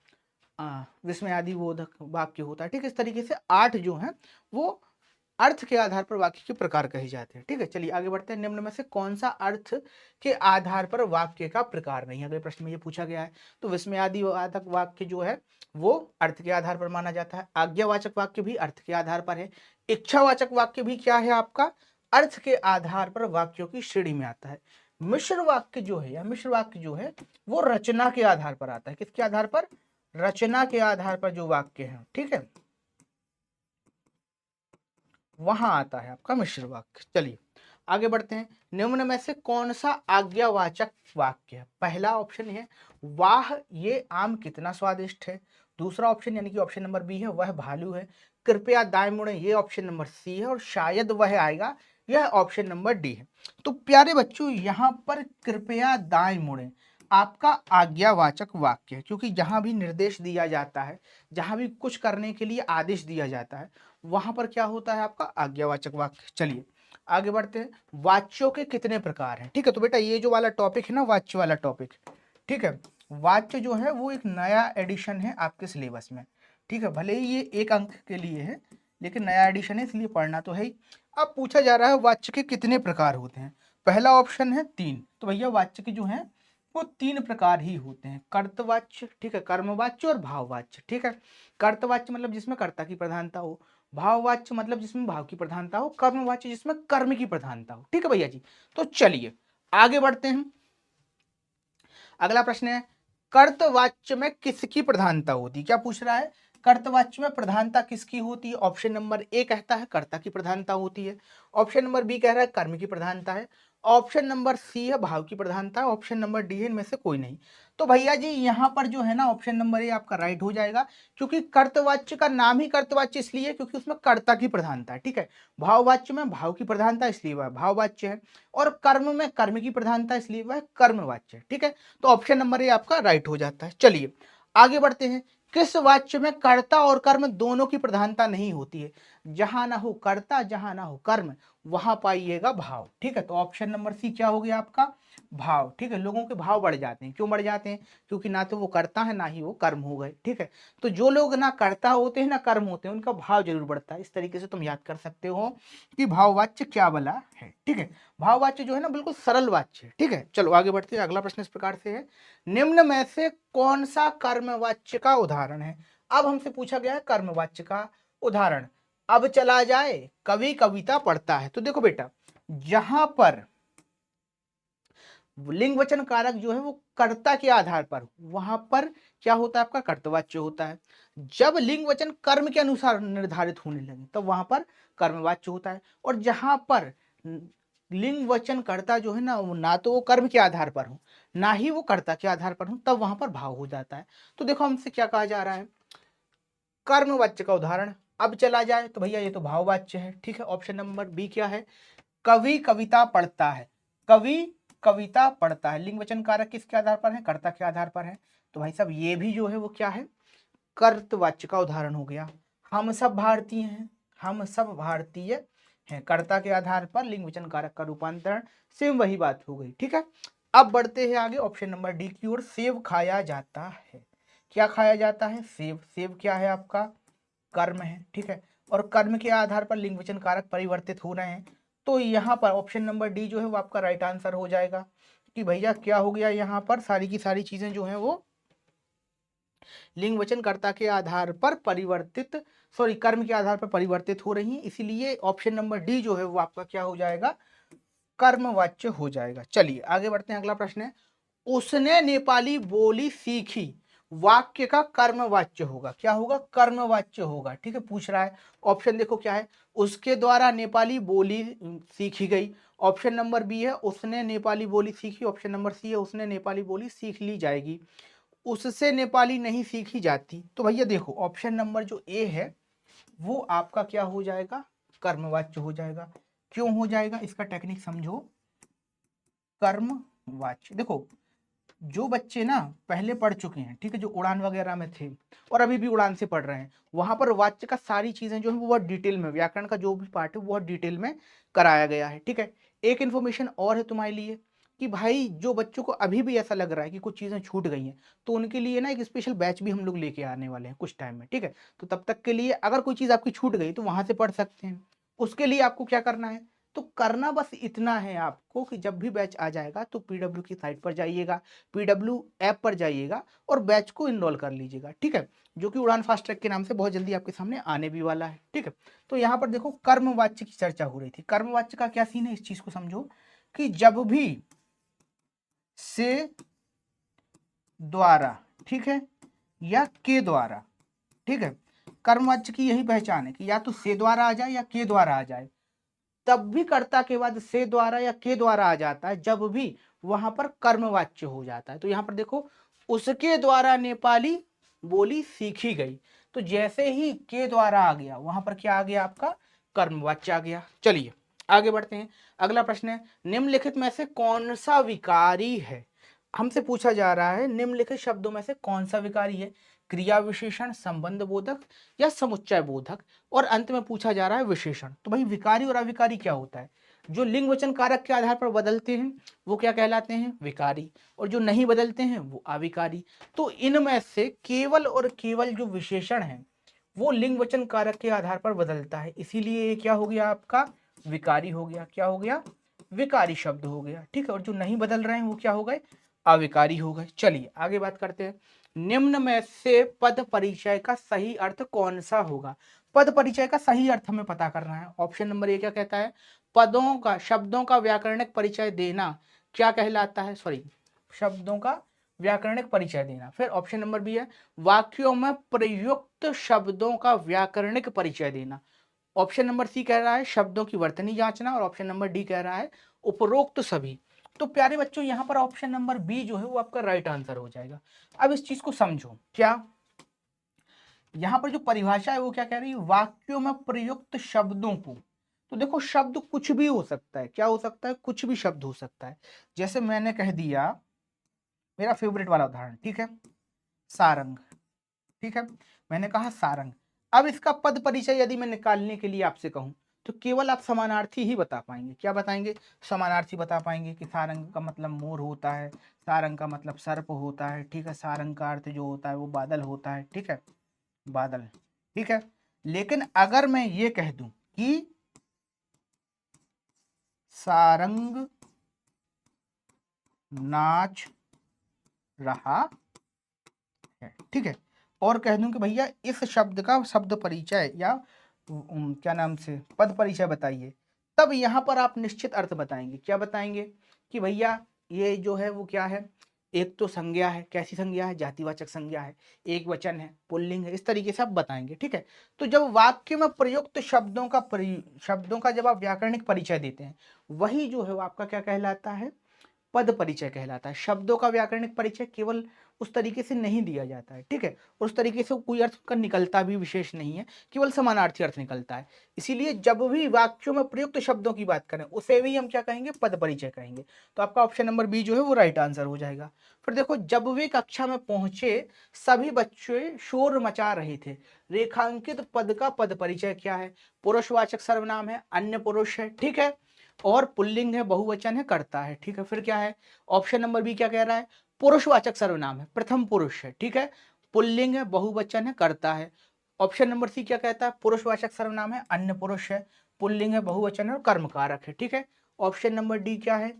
विस्मयादि बोधक वाक्य होता है। ठीक है, इस तरीके से 8 जो है वो अर्थ के आधार पर वाक्य के प्रकार कहे जाते हैं। ठीक है, चलिए आगे बढ़ते हैं। निम्न में से कौन सा अर्थ के आधार पर वाक्य का प्रकार नहीं? अगले प्रश्न में ये पूछा गया है। तो विस्मयादि वाचक वाक्य जो है वो अर्थ के आधार पर माना जाता है। आज्ञावाचक वाक्य भी अर्थ के आधार पर है। इच्छावाचक वाक्य भी क्या है आपका? अर्थ के आधार पर वाक्यों की श्रेणी में आता है। मिश्र वाक्य जो है या मिश्र वाक्य जो है वो रचना के आधार पर आता है। किसके आधार पर? रचना के आधार पर जो वाक्य है, ठीक है, वहां आता है आपका मिश्र वाक्य। चलिए आगे बढ़ते हैं। निम्न में से कौन सा आज्ञावाचक वाक्य है? पहला ऑप्शन है, वाह ये आम कितना स्वादिष्ट है। दूसरा ऑप्शन यानी कि ऑप्शन नंबर बी है, वह भालू है। कृपया दाएं मुड़े, ये ऑप्शन नंबर सी है। और शायद वह आएगा, यह ऑप्शन नंबर डी है। तो प्यारे बच्चों यहां पर कृपया दाएं मुड़े आपका आज्ञावाचक वाक्य है, क्योंकि जहां भी निर्देश दिया जाता है, जहां भी कुछ करने के लिए आदेश दिया जाता है, वहां पर क्या होता है आपका? आज्ञावाचक वाक्य। चलिए आगे बढ़ते हैं। वाच्यों के कितने प्रकार हैं? ठीक है, तो बेटा ये जो वाला टॉपिक है ना, वाच्य वाला टॉपिक, ठीक है, वाच्य जो है वो एक नया एडिशन है आपके सिलेबस में। ठीक है, भले ही ये 1 अंक के लिए है, लेकिन नया एडिशन है इसलिए पढ़ना तो है ही। अब पूछा जा रहा है वाच्य के कितने प्रकार होते हैं? पहला ऑप्शन है 3। तो भैया वाच्य के जो है वो तीन प्रकार ही होते हैं, कर्तवाच्य, ठीक है, कर्मवाच्य और भाववाच्य, ठीक है। कर्तवाच्य मतलब जिसमें कर्ता की प्रधानता हो, भाववाच्य मतलब जिसमें भाव की प्रधानता हो, कर्मवाच्य जिसमें कर्म की प्रधानता हो, ठीक है भैया जी। तो चलिए आगे बढ़ते हैं। अगला प्रश्न है, कर्तवाच्य में किसकी प्रधानता होती, क्या पूछ रहा है, कर्तवाच्य में प्रधानता किसकी होती है। ऑप्शन नंबर ए कहता है कर्ता की प्रधानता होती है, ऑप्शन नंबर बी कह रहा है कर्म की प्रधानता है, ऑप्शन नंबर सी है भाव की प्रधानता, ऑप्शन नंबर डी है इनमें से कोई नहीं। तो भैया जी यहाँ पर जो है ना ऑप्शन नंबर ए आपका राइट हो जाएगा, क्योंकि कर्तवाच्य का नाम ही कर्तवाच्य इसलिए है क्योंकि उसमें कर्ता की प्रधानता है, ठीक है। भाववाच्य में भाव की प्रधानता इसलिए वह भाववाच्य है, और कर्म में कर्म की प्रधानता इसलिए वह कर्मवाच्य है, ठीक है। तो ऑप्शन नंबर ए आपका राइट हो जाता है। चलिए आगे बढ़ते हैं। किस वाच्य में कर्ता और कर्म दोनों की प्रधानता नहीं होती है। जहां ना हो कर्ता जहां ना हो कर्म वहां पाइएगा भाव, ठीक है। तो ऑप्शन नंबर सी क्या हो गया आपका, भाव, ठीक है। लोगों के भाव बढ़ जाते हैं, क्यों बढ़ जाते हैं, क्योंकि ना तो वो कर्ता है ना ही वो कर्म हो गए, ठीक है। तो जो लोग ना कर्ता होते हैं ना कर्म होते हैं उनका भाव जरूर बढ़ता है। इस तरीके से तुम याद कर सकते हो कि भाववाच्य क्या बला है, ठीक है। भाववाच्य जो है ना बिल्कुल सरल वाच्य है, ठीक है। चलो आगे बढ़ते हैं। अगला प्रश्न इस प्रकार से है, निम्न में से कौन सा कर्मवाच्य का उदाहरण है। अब हमसे पूछा गया है कर्मवाच्य का उदाहरण। अब चला जाए कवि कविता पढ़ता है, तो देखो बेटा जहां पर लिंग वचन कारक जो है वो कर्ता के आधार पर वहां पर क्या होता है आपका कर्तवाच्य होता है। जब लिंग वचन कर्म के अनुसार निर्धारित होने लगे तब वहां पर कर्मवाच्य होता है। और जहां पर लिंग वचन कर्ता जो है ना वो ना तो वो कर्म के आधार पर हो ना ही वो कर्ता के आधार पर हो तब वहां पर भाव हो जाता है। तो देखो हमसे क्या कहा जा रहा है, कर्मवाच्य का उदाहरण। अब चला जाए तो भैया ये तो भाववाच्य है, ठीक है। ऑप्शन नंबर बी क्या है, कवि कविता पढ़ता है। कवि कविता पढ़ता है, लिंग वचन कारक किसके आधार पर है, कर्ता के आधार पर है। तो भाई साहब ये भी जो है वो क्या है, कर्तवाच्य का उदाहरण हो गया। हम सब भारतीय हैं, हम सब भारतीय हैं, कर्ता के आधार पर लिंग वचन कारक का रूपांतरण, सेम वही बात हो गई, ठीक है। अब बढ़ते हैं आगे ऑप्शन नंबर डी की ओर। सेब खाया जाता है, क्या खाया जाता है, सेब। सेब क्या है आपका, कर्म है, ठीक है। और कर्म के आधार पर लिंग वचन कारक परिवर्तित हो रहे हैं। तो यहाँ पर ऑप्शन नंबर डी जो है वो आपका राइट आंसर हो जाएगा कि भैया क्या हो गया, यहाँ पर सारी की सारी चीजें जो है वो लिंग वचन कर्ता के आधार पर परिवर्तित, सॉरी कर्म के आधार पर परिवर्तित हो रही हैं, इसीलिए ऑप्शन नंबर डी जो है वो आपका क्या हो जाएगा, कर्मवाच्य हो जाएगा। चलिए आगे बढ़ते हैं। अगला प्रश्न है, उसने नेपाली बोली सीखी, वाक्य का कर्मवाच्य होगा, क्या होगा, कर्मवाच्य होगा, ठीक है। पूछ रहा है, ऑप्शन देखो क्या है, उसके द्वारा नेपाली बोली सीखी गई, ऑप्शन नंबर बी है उसने नेपाली बोली सीखी, ऑप्शन नंबर सी है उसने नेपाली बोली सीख ली जाएगी, उससे नेपाली नहीं सीखी जाती। तो भैया देखो ऑप्शन नंबर जो ए है वो आपका क्या हो जाएगा, कर्मवाच्य हो जाएगा। क्यों हो जाएगा इसका टेक्निक समझो, कर्मवाच्य देखो जो बच्चे ना पहले पढ़ चुके हैं, ठीक है, जो उड़ान वगैरह में थे और अभी भी उड़ान से पढ़ रहे हैं, वहां पर वाच्य का सारी चीजें जो है वो बहुत डिटेल में, व्याकरण का जो भी पार्ट है वो बहुत डिटेल में कराया गया है, ठीक है। एक इन्फॉर्मेशन और है तुम्हारे लिए कि भाई जो बच्चों को अभी भी ऐसा लग रहा है कि कुछ चीजें छूट गई हैं तो उनके लिए ना एक स्पेशल बैच भी हम लोग लेके आने वाले हैं कुछ टाइम में, ठीक है। तो तब तक के लिए अगर कोई चीज आपकी छूट गई तो वहां से पढ़ सकते हैं। उसके लिए आपको क्या करना है, तो करना बस इतना है आपको कि जब भी बैच आ जाएगा तो पीडब्ल्यू की साइट पर जाइएगा, पीडब्ल्यू ऐप पर जाइएगा और बैच को इनरोल कर लीजिएगा, ठीक है, जो कि उड़ान फास्ट ट्रैक के नाम से बहुत जल्दी आपके सामने आने भी वाला है, ठीक है। तो यहाँ पर देखो कर्मवाच्य की चर्चा हो रही थी। कर्मवाच्य का क्या सीन है, इस चीज को समझो कि जब भी से द्वारा, ठीक है, या के द्वारा, ठीक है, कर्मवाच्य की यही पहचान है कि या तो से द्वारा आ जाए या के द्वारा आ जाए, तब भी कर्ता के बाद से द्वारा या के द्वारा आ जाता है जब भी वहां पर कर्मवाच्य हो जाता है। तो यहां पर देखो उसके द्वारा नेपाली बोली सीखी गई, तो जैसे ही के द्वारा आ गया वहां पर क्या आ गया आपका, कर्मवाच्य आ गया। चलिए आगे बढ़ते हैं। अगला प्रश्न है, निम्नलिखित में से कौन सा विकारी है। हमसे पूछा जा रहा है निम्नलिखित शब्दों में से कौन सा विकारी है, क्रिया विशेषण, संबंध बोधक या समुच्चय बोधक, और अंत में पूछा जा रहा है विशेषण। तो भाई विकारी और अविकारी क्या होता है, जो लिंग वचन कारक के आधार पर बदलते हैं वो क्या कहलाते हैं, विकारी, और जो नहीं बदलते हैं वो अविकारी। तो इनमें से केवल और केवल जो विशेषण है वो लिंग वचन कारक के आधार पर बदलता है, इसीलिए ये क्या हो गया आपका, विकारी हो गया। क्या हो गया, विकारी शब्द हो गया, ठीक है। और जो नहीं बदल रहे हैं वो क्या हो गए, अविकारी हो गए। चलिए आगे बात करते हैं, निम्न में से पद परिचय का सही अर्थ कौन सा होगा। पद परिचय का सही अर्थ हमें पता करना है। ऑप्शन नंबर ए क्या कहता है, पदों का शब्दों का व्याकरणिक परिचय देना क्या कहलाता है, सॉरी शब्दों का व्याकरणिक परिचय देना। फिर ऑप्शन नंबर बी है वाक्यों में प्रयुक्त शब्दों का व्याकरणिक परिचय देना। ऑप्शन नंबर सी कह रहा है शब्दों की वर्तनी जांचना, और ऑप्शन नंबर डी कह रहा है उपरोक्त सभी। तो प्यारे बच्चों यहाँ पर ऑप्शन नंबर बी जो है वो आपका राइट आंसर हो जाएगा। अब इस चीज को समझो, क्या यहाँ पर जो परिभाषा है वो क्या कह रही है, वाक्यों में प्रयुक्त शब्दों को। तो देखो शब्द कुछ भी हो सकता है, क्या हो सकता है, कुछ भी शब्द हो सकता है। जैसे मैंने कह दिया, मेरा फेवरेट वाला उदाहरण, ठीक है, सारंग, ठीक है, मैंने कहा सारंग। अब इसका पद परिचय यदि मैं निकालने के लिए आपसे कहूं तो केवल आप समानार्थी ही बता पाएंगे। क्या बताएंगे, समानार्थी बता पाएंगे कि सारंग का मतलब मोर होता है, सारंग का मतलब सर्प होता है, ठीक है, सारंग का अर्थ जो होता है वो बादल होता है, ठीक है, बादल, ठीक है। लेकिन अगर मैं ये कह दूं कि सारंग नाच रहा है, ठीक है, और कह दूं कि भैया इस शब्द का शब्द परिचय या क्या नाम से पद परिचय बताइए, तब यहां पर आप निश्चित अर्थ बताएंगे। क्या बताएंगे कि भैया ये जो है वो क्या है, एक तो संज्ञा है, कैसी संज्ञा है, जातिवाचक संज्ञा है, एक वचन है, पुल्लिंग है, इस तरीके से आप बताएंगे, ठीक है। तो जब वाक्य में प्रयुक्त शब्दों का जब आप व्याकरणिक परिचय देते हैं, वही जो है वो आपका क्या कहलाता है, पद परिचय कहलाता है। शब्दों का व्याकरणिक परिचय केवल उस तरीके से नहीं दिया जाता है, ठीक है, उस तरीके से कोई अर्थ का निकलता भी विशेष नहीं है, केवल समानार्थी अर्थ निकलता है। इसीलिए जब भी वाक्यों में प्रयुक्त शब्दों की बात करें उसे भी हम क्या कहेंगे, पद परिचय कहेंगे। तो आपका ऑप्शन नंबर बी जो है वो राइट आंसर हो जाएगा। फिर देखो, जब वे कक्षा में पहुंचे सभी बच्चे शोर मचा रहे थे, रेखांकित पद का पद परिचय क्या है, पुरुषवाचक सर्वनाम है, अन्य पुरुष है, ठीक है, और पुल्लिंग है, बहुवचन है, कर्ता है, ठीक है। फिर क्या है, ऑप्शन नंबर बी क्या कह रहा है, पुरुषवाचक सर्वनाम है, प्रथम पुरुष है, ठीक है, पुल्लिंग है, बहुवचन है, कर्ता है। ऑप्शन नंबर सी क्या कहता है, पुरुषवाचक सर्वनाम है, अन्य पुरुष है, पुल्लिंग है, बहुवचन है और कर्मकारक है, ठीक है। ऑप्शन नंबर डी क्या है,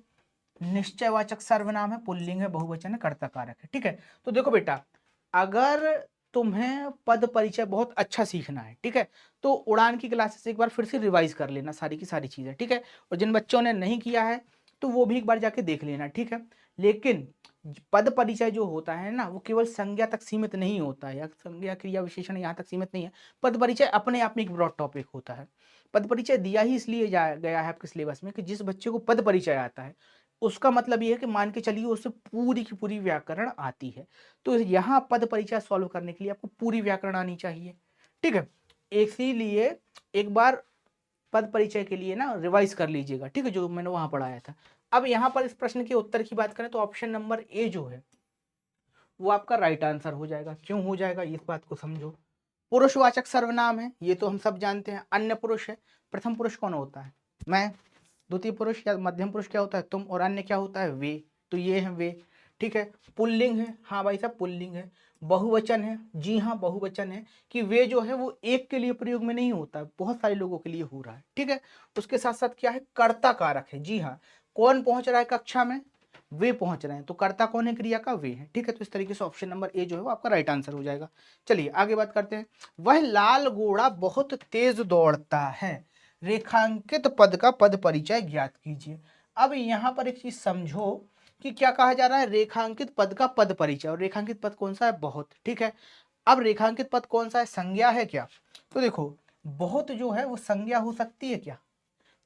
निश्चयवाचक सर्वनाम है, पुल्लिंग है, बहुवचन है, कर्ता कारक है, ठीक है। तो देखो बेटा, अगर तुम्हें पद परिचय बहुत अच्छा सीखना है, ठीक है, तो उड़ान की क्लासेस एक बार फिर से रिवाइज कर लेना सारी की सारी चीजें, ठीक है। और जिन बच्चों ने नहीं किया है तो वो भी एक बार जाके देख लेना, ठीक है। लेकिन पद परिचय जो होता है ना, वो केवल संज्ञा तक सीमित नहीं होता है, या संज्ञा क्रिया विशेषण यहाँ तक सीमित नहीं है। पद परिचय अपने आप में एक ब्रॉड टॉपिक होता है। पद परिचय दिया ही इसलिए गया है आपके सिलेबस में कि जिस बच्चे को पद परिचय आता है उसका मतलब ये है कि मान के चलिए उसे पूरी की पूरी व्याकरण आती है। तो यहाँ पद परिचय सॉल्व करने के लिए आपको पूरी व्याकरण आनी चाहिए, ठीक है। इसीलिए एक बार पद परिचय के लिए ना रिवाइज कर लीजिएगा, ठीक है, जो मैंने वहां पढ़ाया था। अब यहाँ पर इस प्रश्न के उत्तर की बात करें तो ऑप्शन नंबर ए जो है वो आपका राइट आंसर हो जाएगा। क्यों हो जाएगा, इस बात को समझो। पुरुषवाचक सर्वनाम है, ये तो हम सब जानते हैं। अन्य पुरुष है, प्रथम पुरुष कौन होता है, मैं, द्वितीय पुरुष या मध्यम पुरुष क्या होता है, तुम, और अन्य क्या होता है, वे। तो ये है वे, ठीक है। पुल्लिंग है, हाँ भाई साहब पुल्लिंग है। बहुवचन है, जी हाँ बहुवचन है, कि वे जो है वो एक के लिए प्रयोग में नहीं होता, बहुत सारे लोगों के लिए हो रहा है, ठीक है। उसके साथ साथ क्या है, कर्ता कारक है, जी हाँ, कौन पहुंच रहा है कक्षा में, वे पहुंच रहे हैं, तो कर्ता कौन है, क्रिया का वे है, ठीक है। तो इस तरीके से ऑप्शन नंबर ए जो है वो आपका राइट आंसर हो जाएगा। चलिए आगे बात करते हैं, वह लाल घोड़ा बहुत तेज दौड़ता है, रेखांकित पद का पद परिचय ज्ञात कीजिए। अब यहां पर एक चीज समझो कि क्या कहा जा रहा है, रेखांकित पद का पद परिचय, और रेखांकित पद कौन सा है, बहुत, ठीक है। अब रेखांकित पद कौन सा है, संज्ञा है क्या, तो देखो बहुत जो है वो संज्ञा हो सकती है क्या,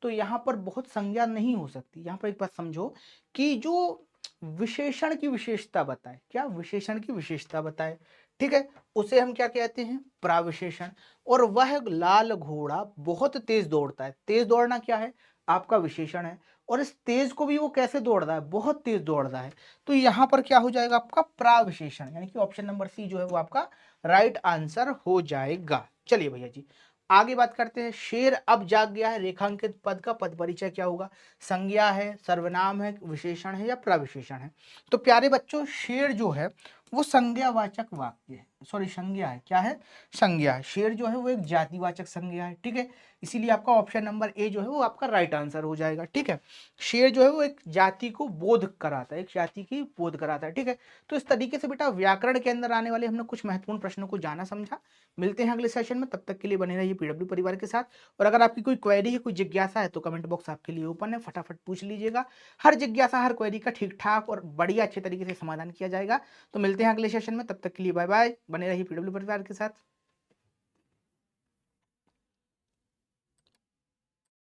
तो यहाँ पर बहुत संज्ञा नहीं हो सकती। यहाँ पर एक बात समझो कि जो विशेषण की विशेषता बताए, क्या विशेषण की विशेषता बताए, ठीक है, उसे हम क्या कहते हैं, प्राविशेषण। और वह लाल घोड़ा बहुत तेज दौड़ता है, तेज दौड़ना क्या है, आपका विशेषण है। और इस तेज को भी वो कैसे दौड़ रहा है, बहुत तेज दौड़ रहा है, तो यहाँ पर क्या हो जाएगा आपका प्राविशेषण, यानी कि ऑप्शन नंबर सी जो है वो आपका राइट आंसर हो जाएगा। चलिए भैया जी आगे बात करते हैं, शेर अब जाग गया है, रेखांकित पद का पद परिचय क्या होगा, संज्ञा है, सर्वनाम है, विशेषण है या प्रविशेषण है। तो प्यारे बच्चों शेर जो है वो संज्ञावाचक वाक्य है, सॉरी संज्ञा है, क्या है, संज्ञा है। शेर जो है वो एक जातिवाचक संज्ञा है, ठीक है। इसीलिए आपका ऑप्शन नंबर ए जो है वो आपका राइट आंसर हो जाएगा, ठीक है। शेर जो है वो एक जाति को बोध कराता है, एक जाति की बोध कराता है, ठीक है। तो इस तरीके से बेटा व्याकरण के अंदर आने वाले हमने कुछ महत्वपूर्ण प्रश्नों को जाना समझा। मिलते हैं अगले सेशन में, तब तक के लिए बने रहिए पीडब्ल्यू परिवार के साथ। और अगर आपकी कोई क्वेरी है, कोई जिज्ञासा है, तो कमेंट बॉक्स आपके लिए ओपन है, फटाफट पूछ लीजिएगा। हर जिज्ञासा, हर क्वेरी का ठीक ठाक और बढ़िया अच्छे तरीके से समाधान किया जाएगा। तो मिलते हैं अगले सेशन में, तब तक के लिए बाय बाय, बने रहिए पीडब्ल्यू परिवार के साथ।